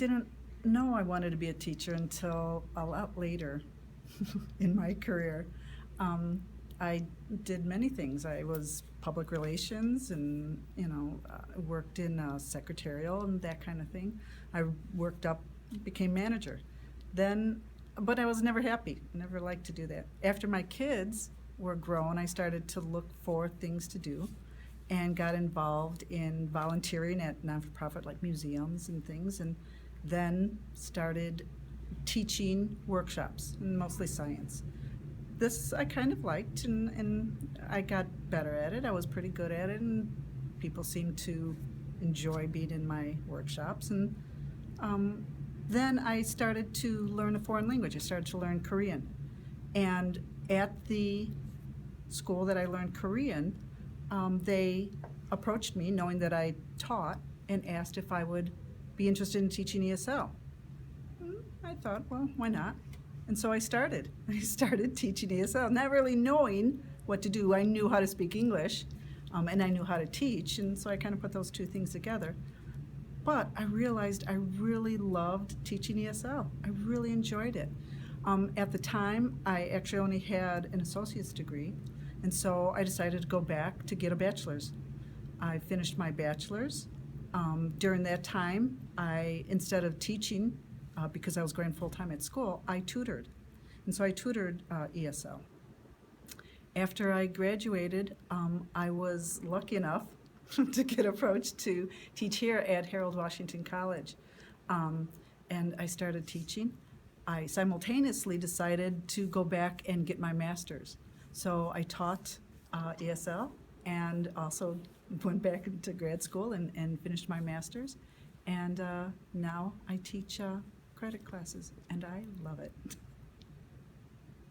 didn't know I wanted to be a teacher until a lot later in my career. I did many things. I was public relations and, worked in secretarial and that kind of thing. I worked up, became manager. Then, but I was never happy. Never liked to do that. After my kids were grown, I started to look for things to do and got involved in volunteering at non-for-profit like museums and things, and then started teaching workshops, mostly science. This I kind of liked, and I got better at it. I was pretty good at it, and people seemed to enjoy being in my workshops. And then I started to learn a foreign language. I started to learn Korean. And at the school that I learned Korean, they approached me, knowing that I taught, and asked if I would be interested in teaching ESL. I thought, well, why not? And so I started. I started teaching ESL, not really knowing what to do. I knew how to speak English, and I knew how to teach, and so I kind of put those two things together. But I realized I really loved teaching ESL. I really enjoyed it. At the time, I actually only had an associate's degree, and so I decided to go back to get a bachelor's. I finished my bachelor's. During that time, instead of teaching, because I was going full-time at school, I tutored. And so I tutored ESL. After I graduated, I was lucky enough to get approached to teach here at Harold Washington College. And I started teaching. I simultaneously decided to go back and get my master's. So I taught ESL and also went back into grad school and finished my master's. And now I teach credit classes, and I love it.